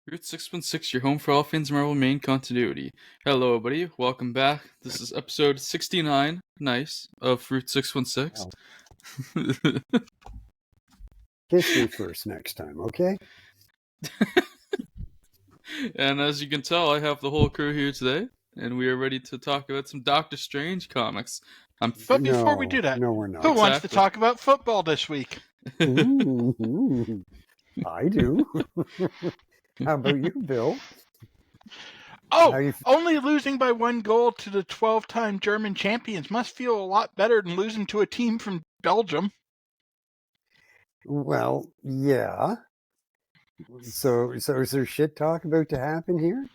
Route 616, your home for all things Marvel main continuity. Hello, everybody. Welcome back. This is episode 69, nice, of Route 616. Kiss me first next time, okay? And as you can tell, I have the whole crew here today, and we are ready to talk about some Doctor Strange comics. But before we do that, no, we're not. Who wants to talk about football this week? Ooh, I do. How about you, Bill? Oh, only losing by 1 goal to the 12-time German champions must feel a lot better than losing to a team from Belgium. Well, yeah. So is there shit talk about to happen here?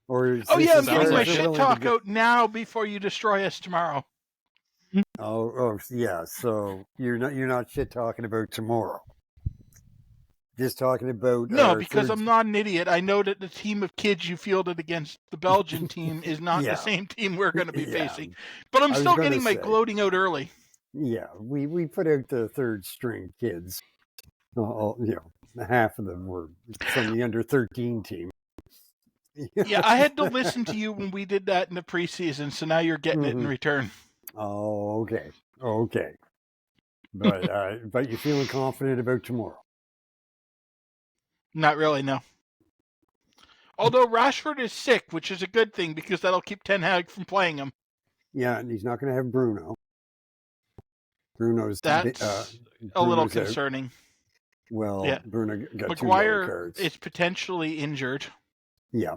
Or I'm getting my shit talk out now before you destroy us tomorrow. Oh, yeah. So you're not shit talking about tomorrow. Just talking about because I'm not an idiot. I know that the team of kids you fielded against the Belgian team is not the same team we're going to be facing. But I'm still getting my gloating out early. Yeah, we put out the third string kids. Half of them were from the under 13 team. Yeah, I had to listen to you when we did that in the preseason, so now you're getting it in return. Oh, okay. But you feeling confident about tomorrow? Not really, no. Although Rashford is sick, which is a good thing because that'll keep Ten Hag from playing him. Yeah, and he's not going to have Bruno. That's a little concerning. Out. Well, yeah. Bruno got Maguire 2 yellow cards. Is potentially injured. Yeah.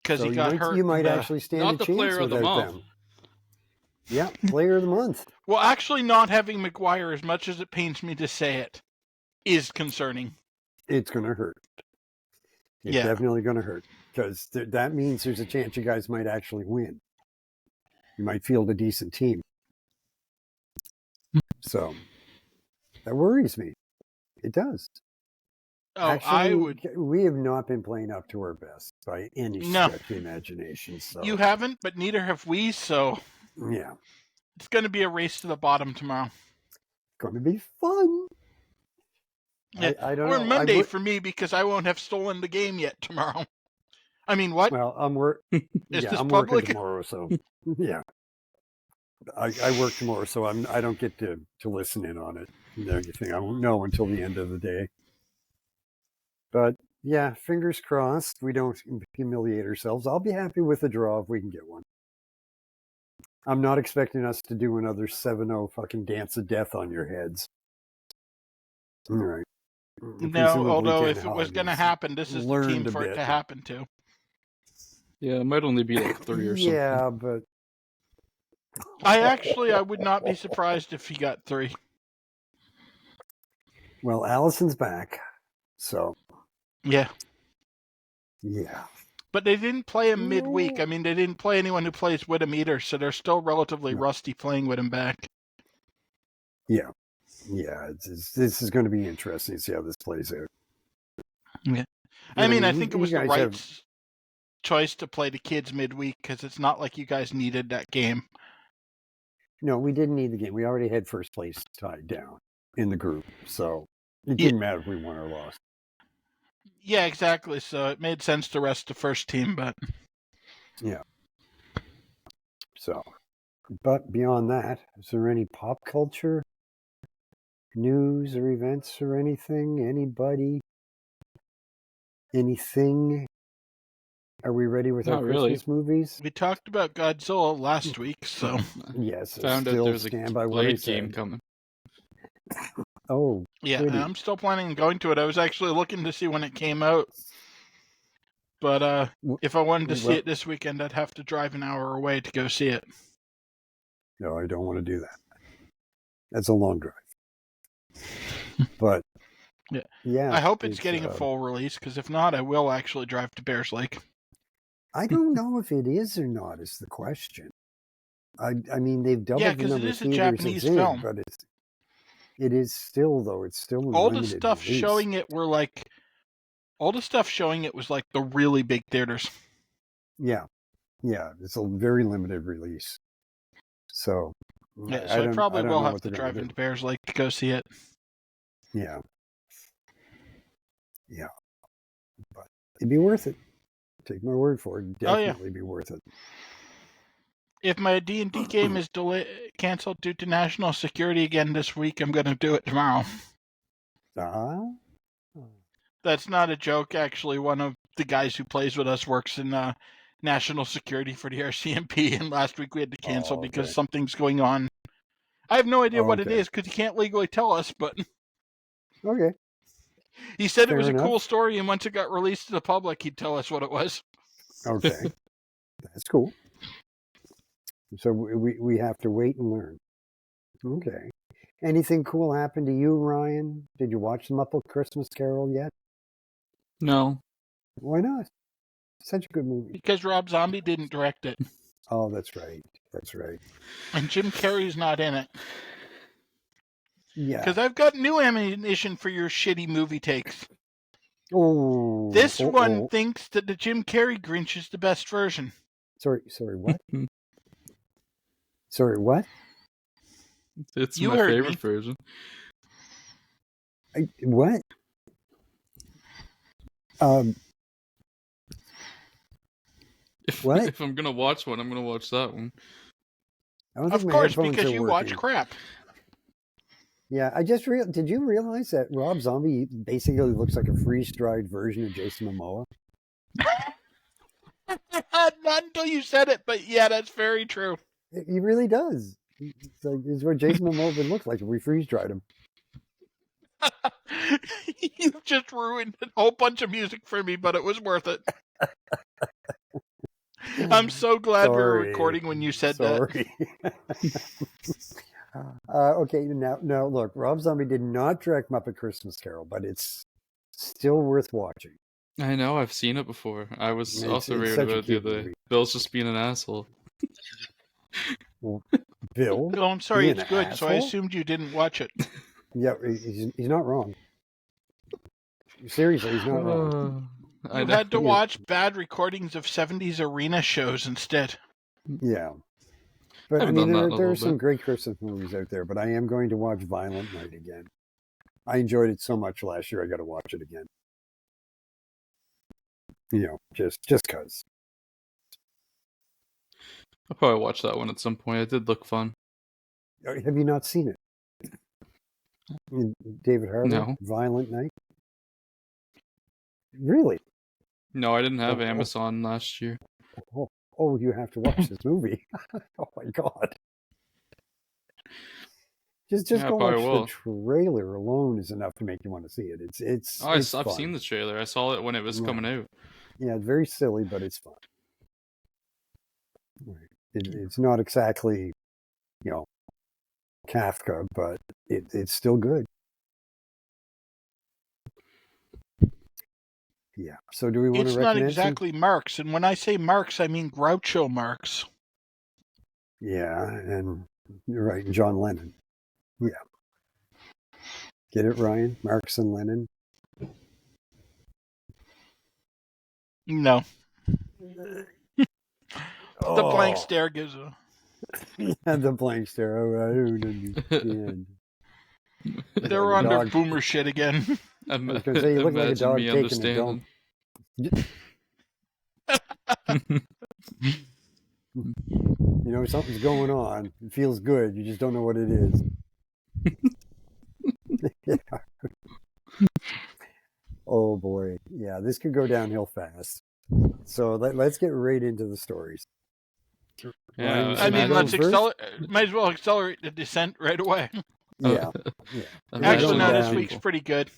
Because he got hurt. You might actually stand a chance without them. Yeah, player of the month. Well, actually not having Maguire, as much as it pains me to say it, is concerning. It's going to hurt. It's definitely going to hurt. Because that means there's a chance you guys might actually win. You might field a decent team. So, that worries me. It does. Oh, actually, we have not been playing up to our best by any stretch of the imagination. So. You haven't, but neither have we, so... Yeah. It's going to be a race to the bottom tomorrow. It's going to be fun. Yeah. Or Monday for me, because I won't have stolen the game yet tomorrow. I mean, what? Well, I'm working tomorrow, so yeah. I work tomorrow, so I don't get to listen in on it and everything. I won't know until the end of the day. But yeah, fingers crossed we don't humiliate ourselves. I'll be happy with a draw if we can get one. I'm not expecting us to do another 7-0 fucking dance of death on your heads. All right. No, although if it was going to happen, this is the team for it to happen to. Yeah, it might only be like 3 or something. Yeah, but... I would not be surprised if he got 3. Well, Allison's back, so... Yeah. Yeah. But they didn't play him midweek. I mean, they didn't play anyone who plays with him either, so they're still relatively rusty playing with him back. Yeah. Yeah, this is going to be interesting to see how this plays out. Yeah. I think it was the right choice to play the kids midweek because it's not like you guys needed that game. No, we didn't need the game. We already had first place tied down in the group, so it didn't matter if we won or lost. Yeah, exactly. So it made sense to rest the first team, but... Yeah. So, but beyond that, is there any pop culture news or events or anything? Anybody? Anything? Are we ready with our Christmas movies? We talked about Godzilla last week, so... Yes. Found out there was a Blade game coming. Oh, yeah, I'm still planning on going to it. I was actually looking to see when it came out. But if I wanted to see it this weekend, I'd have to drive an hour away to go see it. No, I don't want to do that. That's a long drive. But, yeah. I hope it's getting a full release, because if not, I will actually drive to Bears Lake. I don't know if it is or not is the question. I mean, they've doubled the number of theaters. Yeah, because it is a Japanese film. But it is still, though. It's still all the stuff release. Showing it were like... All the stuff showing it was like the really big theaters. Yeah. Yeah, it's a very limited release. So... Yeah, so I probably will have to drive into Bears Lake to go see it. Yeah. Yeah. But it'd be worth it. Take my word for it. Definitely be worth it. If my D&D game is canceled due to national security again this week, I'm going to do it tomorrow. That's not a joke. Actually, one of the guys who plays with us works in national security for the RCMP, and last week we had to cancel because something's going on. I have no idea what it is because he can't legally tell us, but... Okay. He said it was a cool story, and once it got released to the public, he'd tell us what it was. Okay. That's cool. So we have to wait and learn. Okay. Anything cool happened to you, Ryan? Did you watch The Muppet Christmas Carol yet? No. Why not? Such a good movie. Because Rob Zombie didn't direct it. Oh, that's right. That's right. And Jim Carrey's not in it. Yeah. Because I've got new ammunition for your shitty movie takes. Oh. This one thinks that the Jim Carrey Grinch is the best version. Sorry, what? Sorry, what? It's my favorite version. What? If I'm gonna watch one, I'm gonna watch that one. Of course, because you watch crap. Yeah, I just did you realize that Rob Zombie basically looks like a freeze-dried version of Jason Momoa? Not until you said it, but yeah, that's very true. He really does. It's what Jason Momoa would look like if we freeze-dried him. You just ruined a whole bunch of music for me, but it was worth it. I'm so glad we were recording when you said that. Okay, now look, Rob Zombie did not direct Muppet Christmas Carol, but it's still worth watching. I know, I've seen it before. I was also raving about it the other day. Bill's just being an asshole. Well, Bill? No, I'm sorry, it's good, asshole? So I assumed you didn't watch it. Yeah, he's not wrong. Seriously, he's not wrong. You had to watch bad recordings of 70s arena shows instead. Yeah. But I mean, there are some great Christmas movies out there, but I am going to watch Violent Night again. I enjoyed it so much last year, I got to watch it again. Just because. I'll probably watch that one at some point. It did look fun. Have you not seen it? David Harbour? No. Violent Night? Really? No, I didn't have Amazon last year. Oh, you have to watch this movie. Oh my God. Just go watch the trailer alone is enough to make you want to see it. I've seen the trailer. I saw it when it was coming out. Yeah, it's very silly, but it's fun. It's not exactly, Kafka, but it's still good. Yeah. So do we want to recommend? It's not exactly Marx, and when I say Marx, I mean Groucho Marx. Yeah, and you're right, John Lennon. Yeah. Get it, Ryan? Marx and Lennon? No. The blank stare gives a... Yeah, the blank stare. Oh, I don't understand. They're on their boomer shit again. I was going to say, you look like a dog taking a dump. Something's going on. It feels good. You just don't know what it is. Yeah. Oh, boy. Yeah, this could go downhill fast. So let's get right into the stories. Yeah, I mean, might as well accelerate the descent right away. Yeah. Actually, no, this week's pretty good.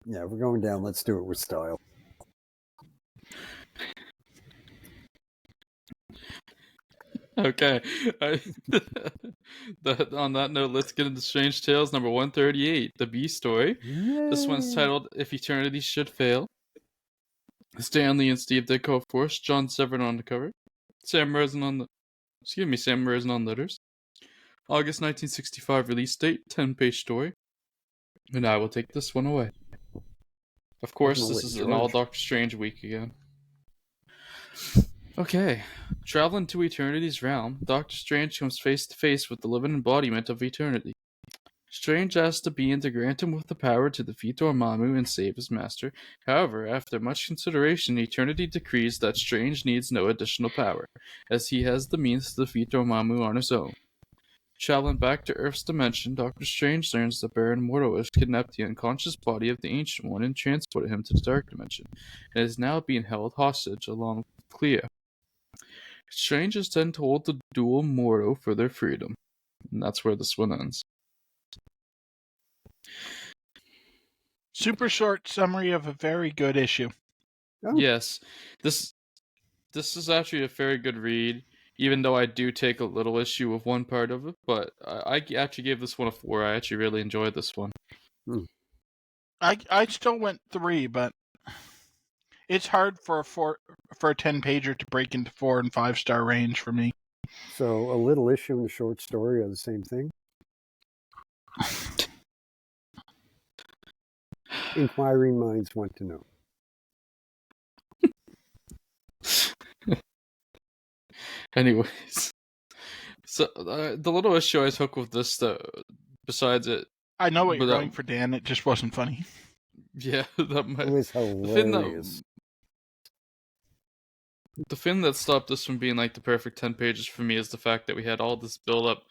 Yeah, we're going down. Let's do it with style. Okay. On that note, let's get into Strange Tales number 138, The B Story. Yay. This one's titled If Eternity Should Fail. Stan Lee and Steve Ditko, of course. John Severin on the cover. Sam Rosen on letters. August 1965 release date, 10-page story. And I will take this one away. Of course, this is an all Doctor Strange week again. Okay. Traveling to Eternity's realm, Doctor Strange comes face to face with the living embodiment of Eternity. Strange asks the being to grant him with the power to defeat Dormammu and save his master. However, after much consideration, Eternity decrees that Strange needs no additional power, as he has the means to defeat Dormammu on his own. Traveling back to Earth's dimension, Doctor Strange learns that Baron Mordo has kidnapped the unconscious body of the Ancient One and transported him to the Dark Dimension, and is now being held hostage along with Clea. Strange is then told to duel Mordo for their freedom, and that's where this one ends. Super short summary of a very good issue. Oh. Yes, this is actually a very good read, even though I do take a little issue with one part of it, but I actually gave this one a 4. I actually really enjoyed this one. I still went 3, but it's hard for a 10-pager to break into 4 and 5-star range for me. So a little issue and a short story are the same thing? Inquiring minds want to know. Anyways, so the little issue I took with this, besides it, I know what you're going for, Dan. It just wasn't funny. Yeah, that might. It was hilarious. The thing that stopped this from being like the perfect 10 pages for me is the fact that we had all this build up.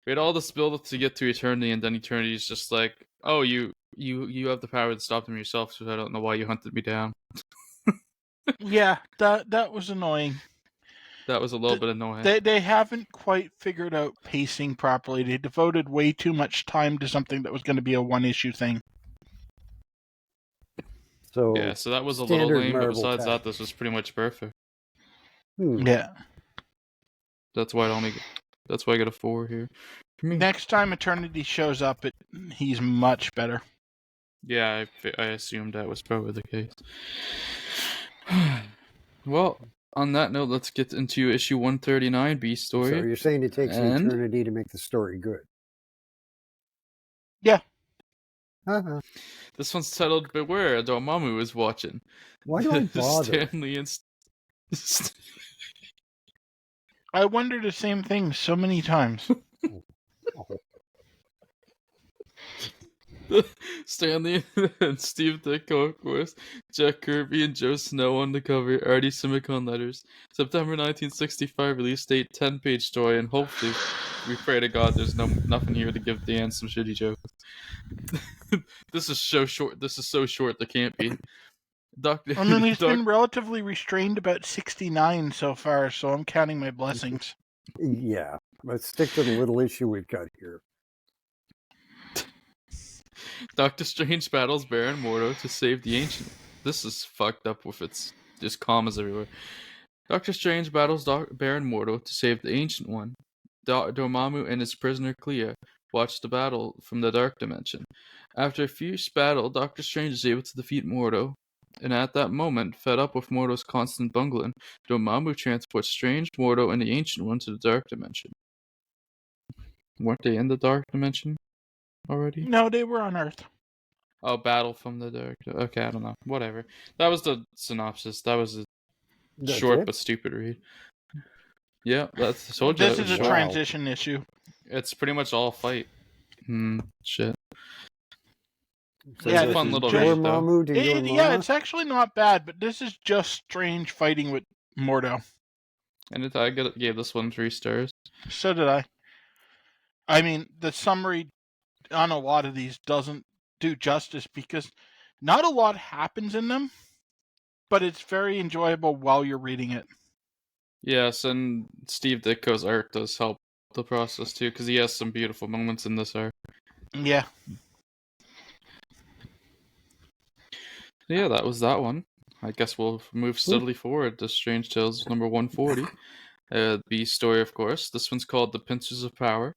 We had all this build up to get to Eternity, and then Eternity is just like, oh, you have the power to stop them yourself, so I don't know why you hunted me down. Yeah, that was annoying. That was a little bit annoying. They haven't quite figured out pacing properly. They devoted way too much time to something that was going to be a one-issue thing. So yeah, so that was a little lame, but besides that, this was pretty much perfect. Yeah. That's why I got a 4 here. Next time Eternity shows up, he's much better. Yeah, I assumed that was probably the case. Well, on that note, let's get into issue 139, B story. So you're saying it takes an eternity to make the story good? Yeah. Uh-huh. This one's titled "Beware, Dormammu is watching." Why do I bother? Stanley and I wonder the same thing so many times. Stanley and Steve Ditko, of course. Jack Kirby and Joe Snow on the cover. Artie Simicon letters. September 1965 release date. 10-page story, and hopefully, we pray to God there's nothing here to give Dan some shitty jokes. This is so short. This is so short. There can't be. I mean, he's been relatively restrained about 69 so far, so I'm counting my blessings. Yeah, let's stick to the little issue we've got here. Doctor Strange battles Baron Mordo to save the Ancient. This is fucked up with its just commas everywhere. Doctor Strange battles Baron Mordo to save the Ancient One. Dormammu and his prisoner Clea watch the battle from the Dark Dimension. After a fierce battle, Doctor Strange is able to defeat Mordo, and at that moment, fed up with Mordo's constant bungling, Dormammu transports Strange, Mordo, and the Ancient One to the Dark Dimension. Weren't they in the Dark Dimension already? No, they were on Earth. Oh, battle from the Dark. Okay, I don't know. Whatever. That was the synopsis. That was a short but stupid read. Yeah, that's told you. This is a transition issue. It's pretty much all fight. Shit. So yeah, it's a fun little read, yeah, it's actually not bad, but this is just Strange fighting with Mordo. And I gave this one 3 stars. So did I. I mean, the summary on a lot of these doesn't do justice because not a lot happens in them, but it's very enjoyable while you're reading it. Yes, and Steve Ditko's art does help the process too, because he has some beautiful moments in this art. Yeah. Yeah, that was that one. I guess we'll move steadily forward to Strange Tales number 140. The story, of course. This one's called The Pincers of Power.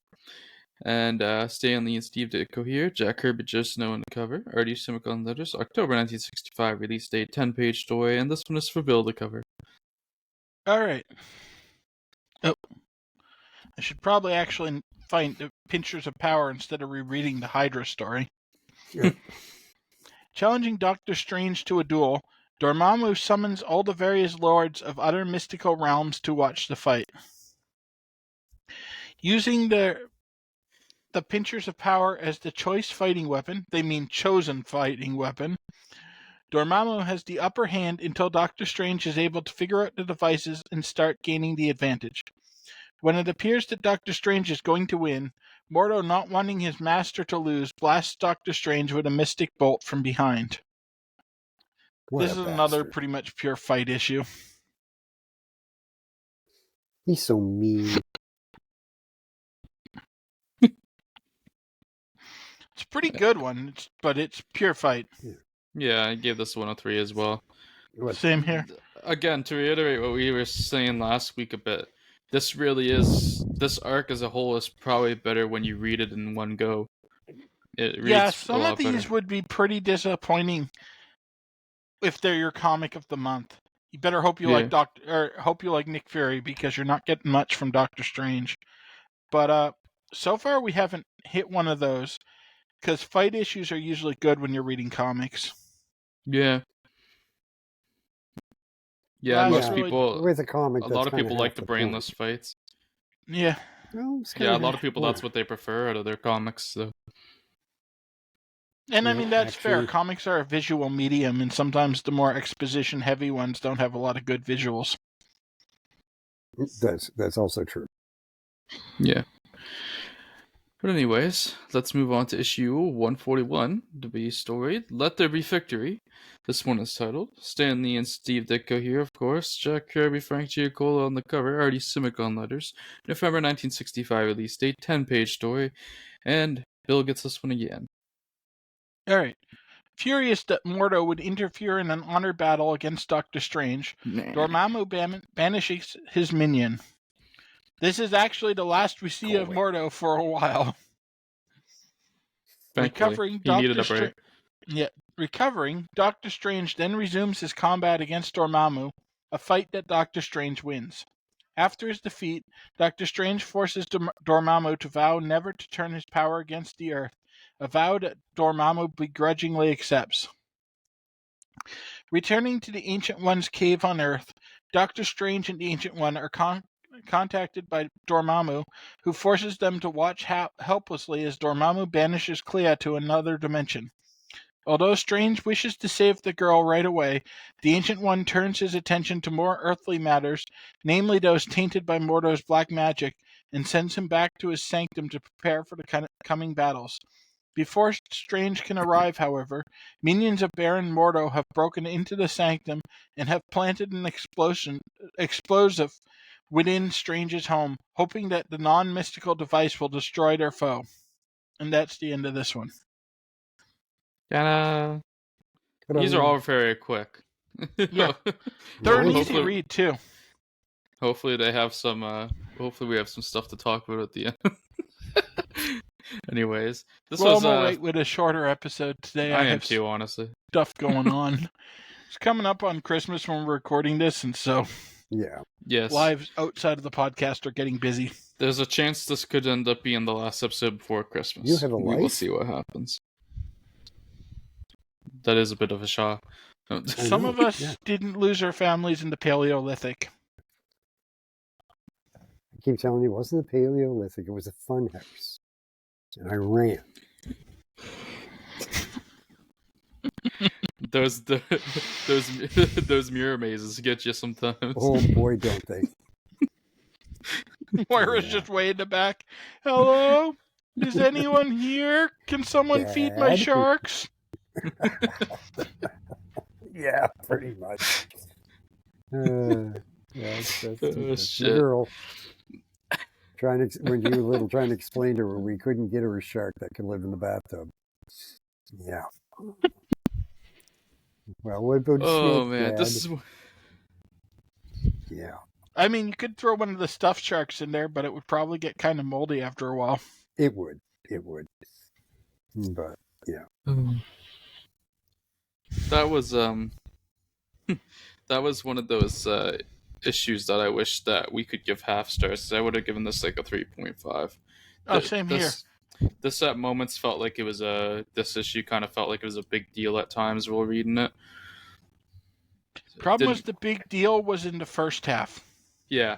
And Stanley and Steve Ditko here. Jack Kirby, Joe Snow on the cover. Artie Simicon letters. October 1965 release date. 10-page story. And this one is for Bill to cover. All right. Oh, I should probably actually find the Pincers of Power instead of rereading the Hydra story. Yeah. Challenging Doctor Strange to a duel, Dormammu summons all the various lords of other mystical realms to watch the fight. Using their the Pinchers of Power as the choice fighting weapon, they mean chosen fighting weapon, Dormammu has the upper hand until Doctor Strange is able to figure out the devices and start gaining the advantage. When it appears that Doctor Strange is going to win, Mordo, not wanting his master to lose, blasts Doctor Strange with a mystic bolt from behind. This is another pretty much pure fight issue. He's so mean. It's a pretty good one, but it's pure fight. Yeah, I gave this one a 3 as well. Same here. Again, to reiterate what we were saying last week a bit, this arc as a whole is probably better when you read it in one go. It reads some of these would be pretty disappointing if they're your comic of the month. You better hope you like Nick Fury, because you're not getting much from Doctor Strange. But so far we haven't hit one of those, because fight issues are usually good when you're reading comics. Yeah. Yeah, most people with a comic. A lot of people like the brainless fights. Yeah. Well, a lot of people that's what they prefer out of their comics. So. And I mean, that's fair. Comics are a visual medium, and sometimes the more exposition-heavy ones don't have a lot of good visuals. That's also true. Yeah. But anyways, let's move on to issue 141, the B story, Let There Be Victory. This one is titled Stan Lee and Steve Ditko here, of course. Jack Kirby, Frank Giacola on the cover, Artie Simic on letters. November 1965 release date, 10-page story. And Bill gets this one again. Alright. Furious that Mordo would interfere in an honor battle against Doctor Strange, Dormammu banishes his minion. This is actually the last we see of Mordo for a while. Recovering, Doctor Strange then resumes his combat against Dormammu, a fight that Doctor Strange wins. After his defeat, Doctor Strange forces Dormammu to vow never to turn his power against the Earth, a vow that Dormammu begrudgingly accepts. Returning to the Ancient One's cave on Earth, Doctor Strange and the Ancient One are contacted by Dormammu, who forces them to watch helplessly as Dormammu banishes Clea to another dimension. Although Strange wishes to save the girl right away, the Ancient One turns his attention to more earthly matters, namely those tainted by Mordo's black magic, and sends him back to his sanctum to prepare for the coming battles. Before Strange can arrive, however, minions of Baron Mordo have broken into the sanctum and have planted an explosive within Strange's home, hoping that the non-mystical device will destroy their foe. And that's the end of this one. These are all very quick. Yeah. They're an easy read, too. Hopefully they have some, hopefully we have some stuff to talk about at the end. Anyways, this was I'm alright with a shorter episode today. I am too, honestly. Stuff going on. It's coming up on Christmas when we're recording this, and so yes, lives outside of the podcast are getting busy. There's a chance this could end up being the last episode before Christmas. You have a life? We will see what happens. That is a bit of a shock. Some of us didn't lose our families in the Paleolithic. I keep telling you, it wasn't the Paleolithic. It was a fun house. And I ran. those mirror mazes get you sometimes. Oh boy, don't they? Moira's just way in the back. Hello? Is anyone here? Can someone feed my sharks? Yeah, pretty much. That's shit. Girl. When you were little, trying to explain to her we couldn't get her a shark that could live in the bathtub. Yeah. Well, what about snake, man, Dad? This is. Yeah. I mean, you could throw one of the stuffed sharks in there, but it would probably get kind of moldy after a while. It would. But yeah. That was that was one of those issues that I wish that we could give half stars. I would have given this like a 3.5. Oh, same here. This at moments felt like it was this issue kind of felt like it was a big deal at times while reading it. Problem was the big deal was in the first half. Yeah.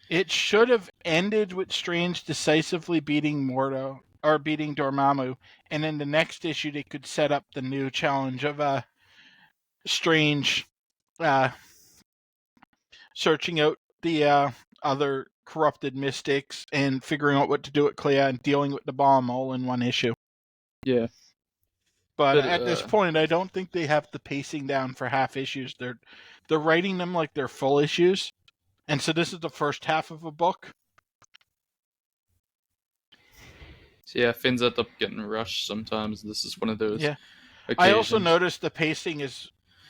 It should have ended with Strange decisively beating Dormammu, and in the next issue they could set up the new challenge of Strange searching out the other corrupted mystics and figuring out what to do with Clea and dealing with the bomb all in one issue. Yeah. But at this point, I don't think they have the pacing down for half issues. They're writing them like they're full issues, and so this is the first half of a book. So yeah, things end up getting rushed sometimes. This is one of those. Yeah. Occasions. I also noticed the pacing is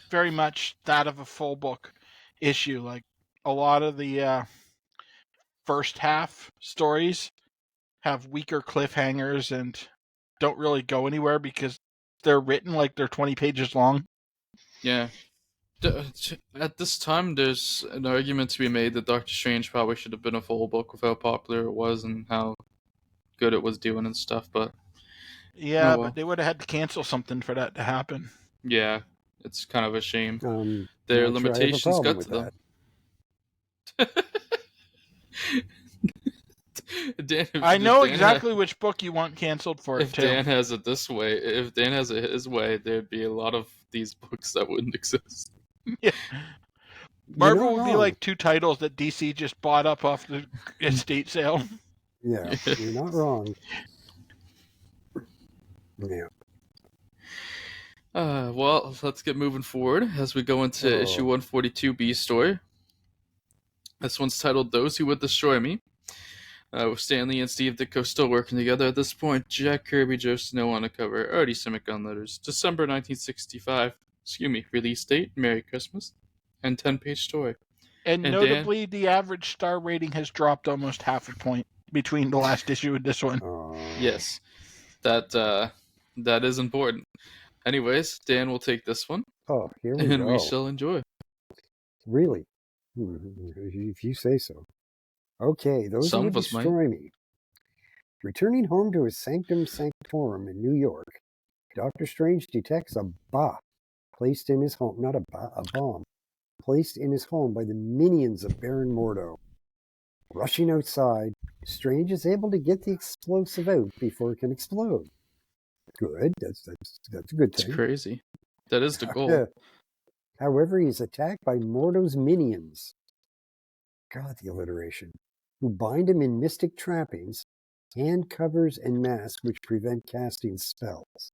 very much that of a full book issue. Like a lot of the first half stories have weaker cliffhangers and don't really go anywhere because they're written like they're 20 pages long. Yeah. At this time, there's an argument to be made that Doctor Strange probably should have been a full book with how popular it was and how good it was doing and stuff, but... Yeah, but they would have had to cancel something for that to happen. Yeah, it's kind of a shame. Their limitations got to them. Dan, I know exactly which book you want canceled for it, too. If Dan has it his way, there'd be a lot of these books that wouldn't exist. Yeah. Marvel would be like 2 titles that DC just bought up off the estate sale. Yeah, you're not wrong. Yeah. Well, let's get moving forward as we go into issue 142 B story. This one's titled "Those Who Would Destroy Me." With Stan Lee and Steve Ditko still working together at this point, Jack Kirby, Joe Snow on the cover, Artie Simek on letters. December 1965. Release date, Merry Christmas. And 10-page story. And notably, the average star rating has dropped almost half a point between the last issue and this one. Yes. That is important. Anyways, Dan will take this one. Oh, here we go. And we shall enjoy. Really? If you say so. Okay, those who would destroy me. Returning home to his sanctum sanctorum in New York, Dr. Strange detects a bomb placed in his home, not a bomb, placed in his home by the minions of Baron Mordo. Rushing outside, Strange is able to get the explosive out before it can explode. Good, that's a good thing. It's crazy. That is the goal. However, he is attacked by Mordo's minions. God, the alliteration. Who bind him in mystic trappings, hand covers, and masks which prevent casting spells.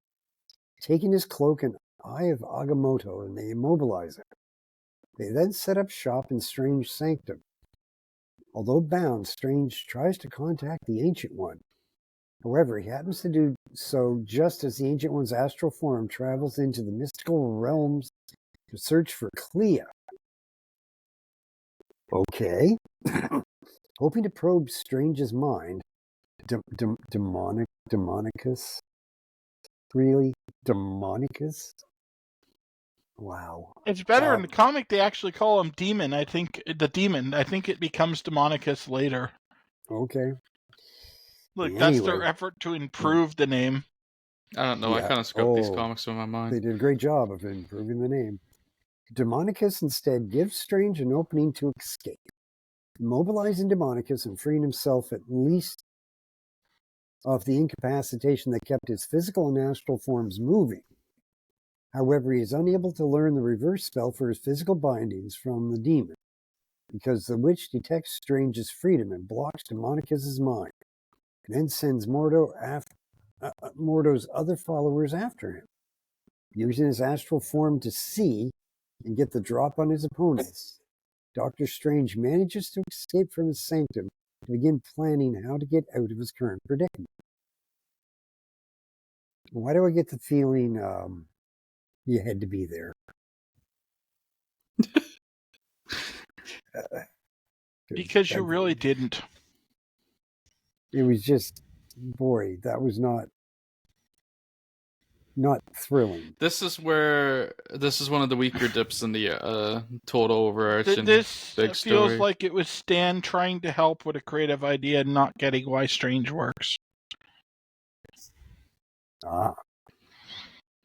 Taking his cloak and Eye of Agamotto, and they immobilize him. They then set up shop in Strange's sanctum. Although bound, Strange tries to contact the Ancient One. However, he happens to do so just as the Ancient One's astral form travels into the mystical realms to search for Clea. Okay. Hoping to probe Strange's mind, Demonicus? Really? Demonicus? Wow. It's better in the comic. They actually call him Demon. I think the Demon. I think it becomes Demonicus later. Okay. Look, that's their effort to improve the name. I don't know. Yeah. I kind of scrubbed these comics in my mind. They did a great job of improving the name. Demonicus instead gives Strange an opening to escape, immobilizing Demonicus and freeing himself at least of the incapacitation that kept his physical and astral forms moving. However, he is unable to learn the reverse spell for his physical bindings from the demon, because the witch detects Strange's freedom and blocks Demonicus' mind, and then sends Mordo's other followers after him, using his astral form to see and get the drop on his opponents. Dr. Strange manages to escape from his sanctum to begin planning how to get out of his current predicament. Why do I get the feeling you had to be there? Because you really didn't. It was just, boy, that was not thrilling. This is one of the weaker dips in the total overarching this big story. Feels like it was Stan trying to help with a creative idea and not getting why Strange works.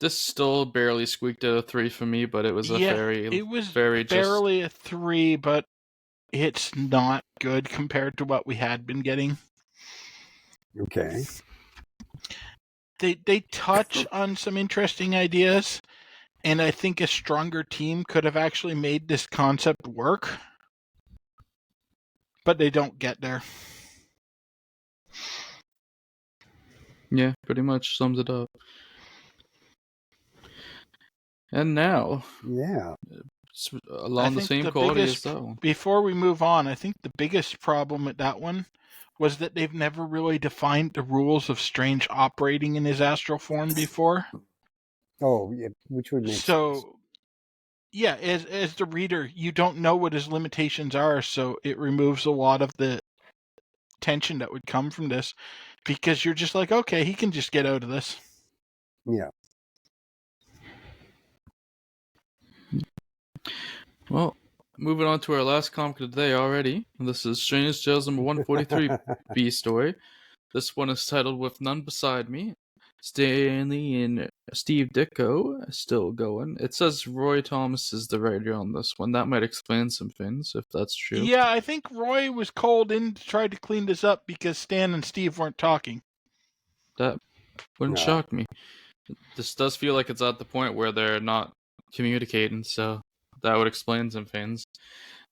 This still barely squeaked at a 3 for me, but it was barely a 3, but it's not good compared to what we had been getting. Okay. They touch on some interesting ideas, and I think a stronger team could have actually made this concept work, but they don't get there. Yeah, pretty much sums it up. And now, Yeah, along the same quality as that one. Before we move on, I think the biggest problem with that one was that they've never really defined the rules of Strange operating in his astral form before. Oh, yeah, which would make sense. Yeah, as the reader, you don't know what his limitations are, so it removes a lot of the tension that would come from this, because you're just like, okay, he can just get out of this. Yeah. Well, moving on to our last comic of the day already. This is Strange Tales number 143 B story. This one is titled With None Beside Me. Stanley and Steve Ditko still going. It says Roy Thomas is the writer on this one. That might explain some things, if that's true. Yeah, I think Roy was called in to try to clean this up because Stan and Steve weren't talking. That wouldn't shock me. This does feel like it's at the point where they're not communicating, so that would explain some things.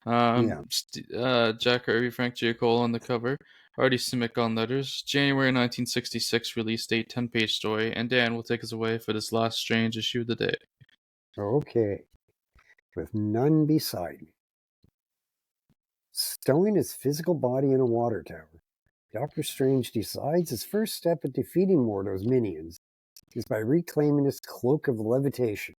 Jack Kirby, Frank Giacola on the cover. Artie Simic on letters. January 1966 release date, 10-page story. And Dan will take us away for this last Strange issue of the day. Okay. With none beside me. Stowing his physical body in a water tower, Doctor Strange decides his first step at defeating Mordo's minions is by reclaiming his cloak of levitation.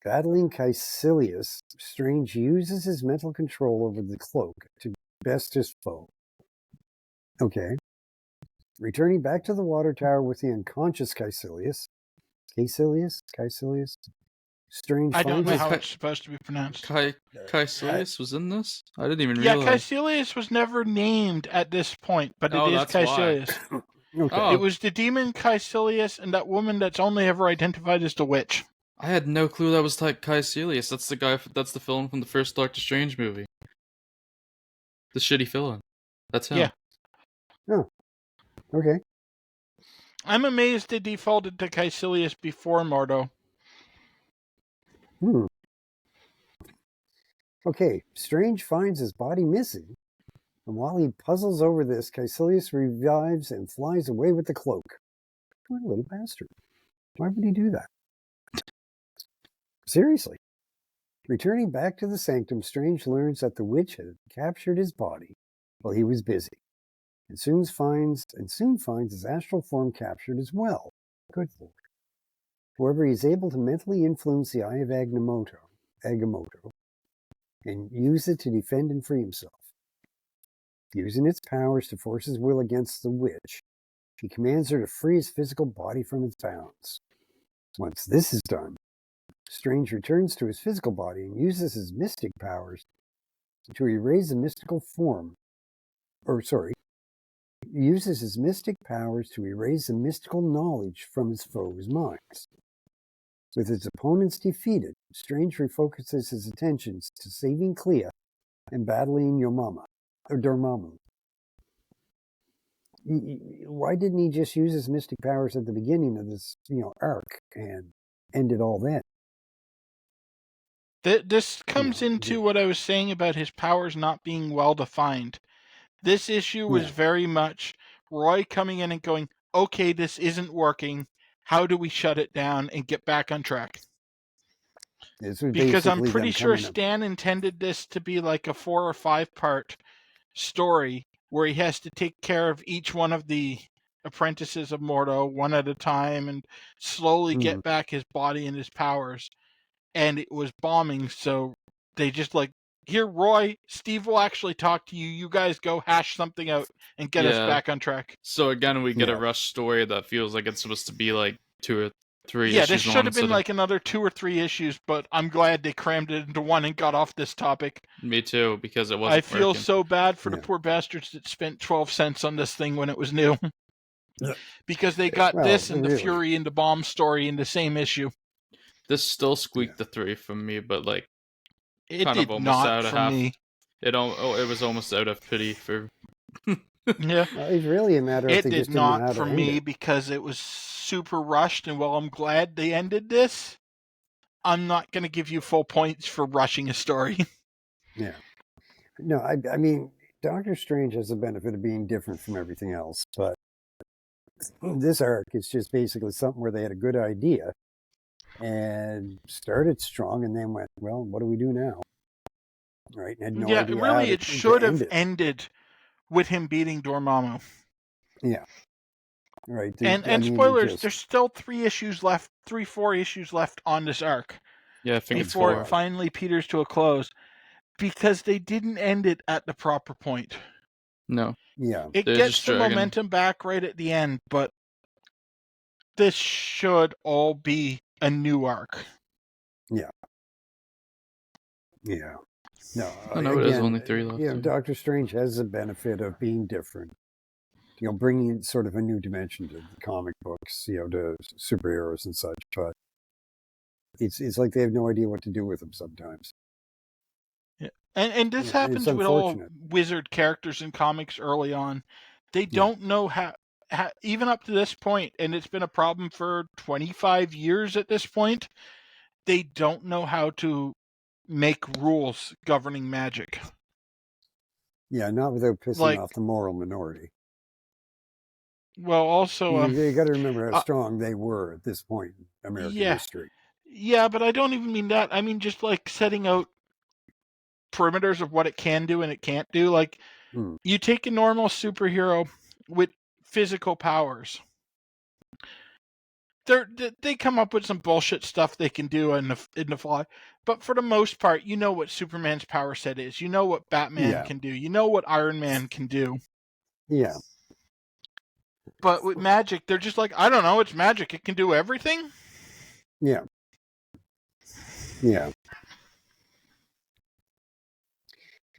Battling Caecilius, Strange uses his mental control over the cloak to best his foe. Okay. Returning back to the water tower with the unconscious Caecilius. Strange I don't know finds how it's supposed to be pronounced. Caecilius was in this? I didn't even realize. Yeah, Caecilius was never named at this point, but it is Caecilius. Okay. It was the demon Caecilius and that woman that's only ever identified as the witch. I had no clue that was like Caecilius. That's the guy. That's the villain from the first Doctor Strange movie. The shitty villain. That's him. Yeah. Oh. Okay. I'm amazed they defaulted to Caecilius before Mordo. Okay, Strange finds his body missing, and while he puzzles over this, Caecilius revives and flies away with the cloak. What a little bastard. Why would he do that? Seriously. Returning back to the sanctum, Strange learns that the witch had captured his body while he was busy, and soon finds his astral form captured as well. Good Lord. However, he is able to mentally influence the Eye of Agamotto, and use it to defend and free himself. Using its powers to force his will against the witch, he commands her to free his physical body from its bounds. Once this is done, Strange returns to his physical body and uses his mystic powers to erase the mystical form. Uses his mystic powers to erase the mystical knowledge from his foes' minds. With his opponents defeated, Strange refocuses his attentions to saving Clea and battling Dormammu. Why didn't he just use his mystic powers at the beginning of this, arc and ended all then? This comes into what I was saying about his powers not being well defined. This issue was very much Roy coming in and going, okay, this isn't working. How do we shut it down and get back on track? Because I'm pretty sure Stan intended this to be like a 4 or 5 part story where he has to take care of each one of the apprentices of Mordo one at a time and slowly get back his body and his powers. And it was bombing, so they just like, here, Roy, Steve will actually talk to you. You guys go hash something out and get us back on track. So again, we get a rush story that feels like it's supposed to be like 2 or 3 issues. Yeah, this should have been like another 2 or 3 issues, but I'm glad they crammed it into one and got off this topic. Me too, because it wasn't I feel working. so bad for the poor bastards that spent 12 cents on this thing when it was new. Because they got this and the Fury and the Bomb story in the same issue. This still squeaked the 3 from me, but like it kind did of almost not out of for half. me. it was almost out of pity for. Yeah, it's really a matter of it they did just didn't know how not to for end me it. because it was super rushed. And while I'm glad they ended this, I'm not going to give you full points for rushing a story. Yeah. No, I mean, Doctor Strange has the benefit of being different from everything else, but this arc is just basically something where they had a good idea and started strong and then went, well, what do we do now? Right? And had no Yeah, idea really, how it to should end have it. ended with him beating Dormammu. Yeah. Right. And spoilers, there's still 4 issues left on this arc. Yeah, I think it's before 4. it finally peters to a close, because they didn't end it at the proper point. No. Yeah. It They're gets just the dragging. momentum back right at the end, but this should all be a new arc. Yeah. Yeah. No, I know again, it is only 3 left. Doctor Strange has the benefit of being different. Bringing sort of a new dimension to the comic books, to superheroes and such. But it's like they have no idea what to do with them sometimes. Yeah. And this happens with all wizard characters in comics early on. They don't know how, even up to this point, and it's been a problem for 25 years at this point, they don't know how to make rules governing magic. Yeah, not without pissing off the moral minority. Well, also, you got to remember how strong they were at this point in American history. Yeah, but I don't even mean that. I mean just like setting out perimeters of what it can do and it can't do. Like, you take a normal superhero with physical powers. They come up with some bullshit stuff they can do in the fly. But for the most part, you know what Superman's power set is. You know what Batman can do. You know what Iron Man can do. Yeah. But with magic, they're just like, I don't know, it's magic. It can do everything. Yeah. Yeah.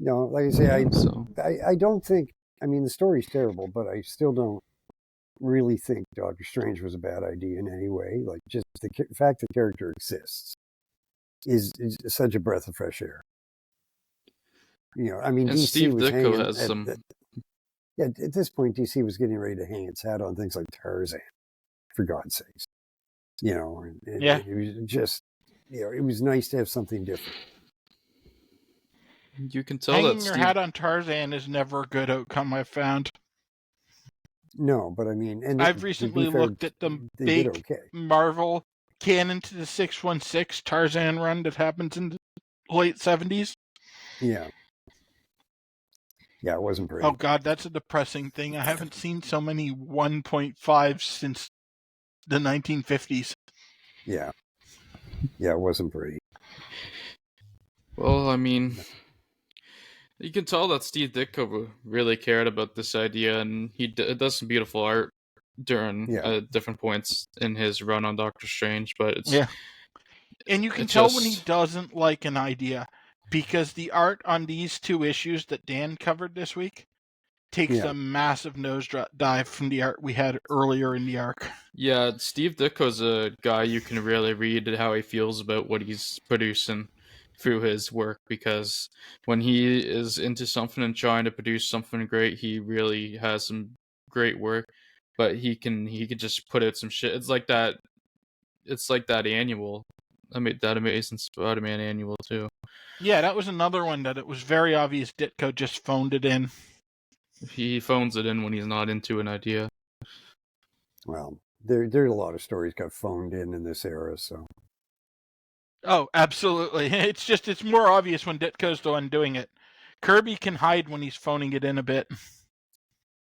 No, like I say, I don't think, I mean, the story's terrible, but I still don't really think Doctor Strange was a bad idea in any way. Like, just the fact the character exists is such a breath of fresh air. I mean, and DC Steve was Ditko hanging has some. at this point, DC was getting ready to hang its hat on things like Tarzan, for God's sakes. It was just, it was nice to have something different. You can tell hanging your hat on Tarzan is never a good outcome, I've found. No, but I mean, and I've recently looked at the big Marvel canon to the 616 Tarzan run that happens in the late 70s. Yeah. Yeah, it wasn't pretty. Oh God, that's a depressing thing. I haven't seen so many 1.5 since the 1950s. Yeah. Yeah, it wasn't pretty. Well, I mean, you can tell that Steve Ditko really cared about this idea, and he does some beautiful art during different points in his run on Doctor Strange. But it's and you can tell when he doesn't like an idea, because the art on these 2 issues that Dan covered this week takes a massive nosedive from the art we had earlier in the arc. Yeah, Steve Ditko's a guy you can really read how he feels about what he's producing through his work, because when he is into something and trying to produce something great, he really has some great work, but he can just put out some shit. It's like that annual. I made that Amazing Spider-Man annual too. Yeah, that was another one that it was very obvious Ditko just phoned it in. He phones it in when he's not into an idea. Well, there's a lot of stories got phoned in this era, so. Oh, absolutely. It's more obvious when Ditko's the one doing it. Kirby can hide when he's phoning it in a bit.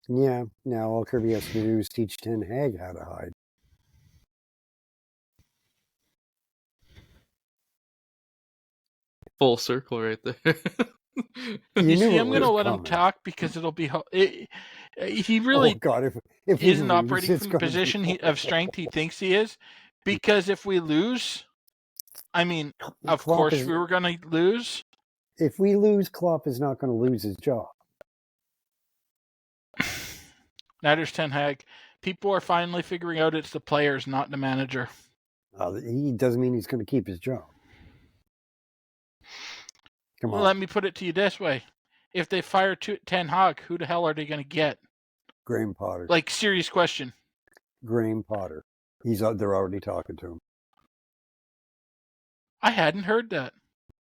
Yeah, now all Kirby has to do is teach Ten Hag how to hide. Full circle right there. You see, I'm going to let him talk because it'll be... he really if isn't operating from the position of strength he thinks he is. Because if we lose... I mean, of course we were going to lose. If we lose, Klopp is not going to lose his job. Neither's Ten Hag. People are finally figuring out it's the players, not the manager. He doesn't mean he's going to keep his job. Come on. Let me put it to you this way. if they fire Ten Hag, who the hell are they going to get? Graham Potter. Like, serious question. Graham Potter. They're already talking to him. I hadn't heard that.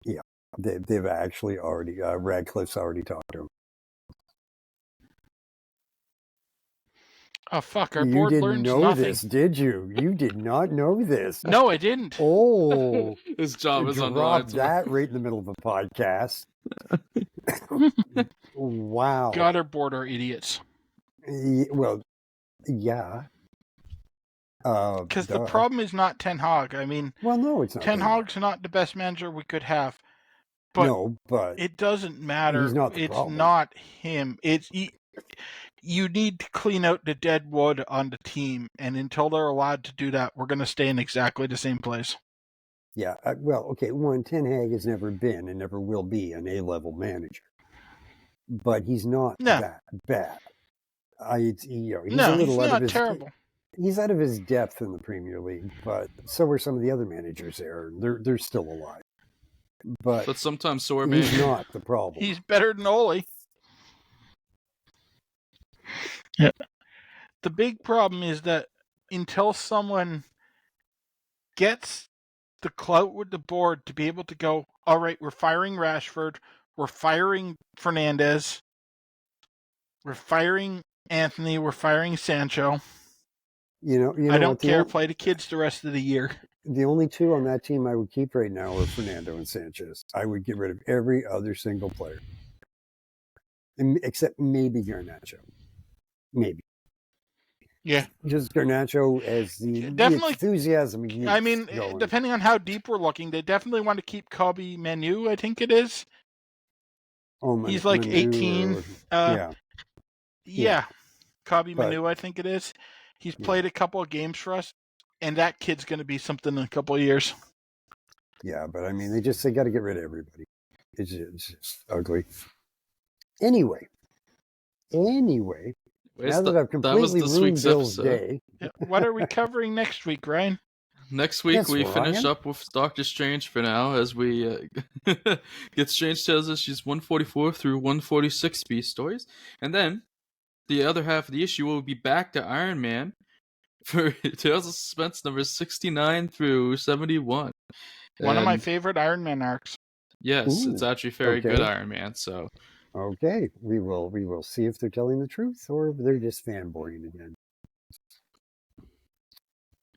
Yeah, they've actually already. Radcliffe's already talked to him. Oh fuck! Our You board didn't learns know nothing. this, did you? You did not know this. No, I didn't. Oh, His job is on the drop line. that right in the middle of a podcast. Wow. God, our board are idiots. Well, yeah. Because the problem is not Ten Hag. I mean, well, no, it's not. Ten Hag's not the best manager we could have. But it doesn't matter. He's not the it's problem. not him. You need to clean out the dead wood on the team, and until they're allowed to do that, we're going to stay in exactly the same place. Yeah, well, okay, Ten Hag has never been and never will be an A-level manager. But he's not that bad. He's not terrible. He's out of his depth in the Premier League, but so are some of the other managers there. They're still alive. But sometimes so are he's not the problem. He's better than Ole. Yeah. The big problem is that until someone gets the clout with the board to be able to go, all right, we're firing Rashford, we're firing Fernandez, we're firing Anthony, we're firing Sancho. I don't care. Play the kids the rest of the year. The only two on that team I would keep right now are Fernando and Sanchez. I would get rid of every other single player, except maybe Garnacho. Maybe. Yeah. Just Garnacho as the enthusiasm. I mean, depending on how deep we're looking, they definitely want to keep Kobe Manu, I think it is. He's like Manu 18. Yeah. Kobe Manu, I think it is. He's played a couple of games for us, and that kid's going to be something in a couple of years. Yeah, but I mean, they got to get rid of everybody. It's just ugly. Anyway, now that I've completely ruined Bill's day. What are we covering next week, Ryan? Next week we finish up with Doctor Strange for now, as we get Strange Tales issues 144 through 146 Beast Stories, and then the other half of the issue will be back to Iron Man for Tales of Suspense numbers 69 through 71. One of my favorite Iron Man arcs. Yes, it's actually very good Iron Man. So. Okay, we will see if they're telling the truth or if they're just fanboying again.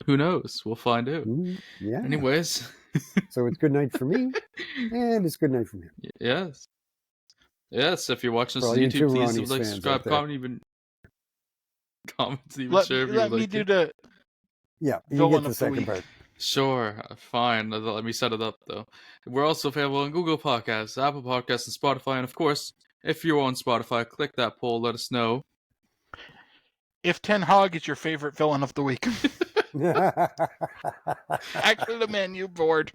Who knows? We'll find out. Yeah. Anyways. So it's good night for me, and it's good night for him. Yes. Yes, if you're watching this on YouTube, please like, subscribe, comment, even share. Let me do the you get the second part. Sure, fine. Let me set it up, though. We're also available on Google Podcasts, Apple Podcasts, and Spotify. And, of course, if you're on Spotify, click that poll. Let us know. If Ten Hag is your favorite villain of the week. Actually, the menu board.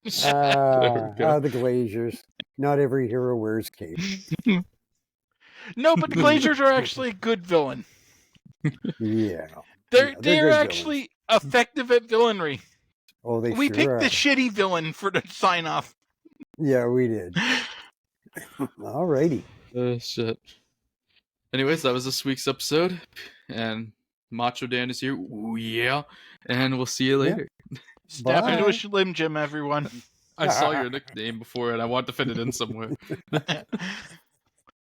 The Glaziers. Not every hero wears cape. No, but the Glaziers are actually a good villain. Yeah. They're actually effective at villainry. Oh, we picked the shitty villain for the sign off. Yeah, we did. Alrighty. Shit. Anyways, that was this week's episode, and Macho Dan is here. Ooh, yeah. And we'll see you later. Step into a Slim Jim, everyone. I saw your nickname before, and I want to fit it in somewhere.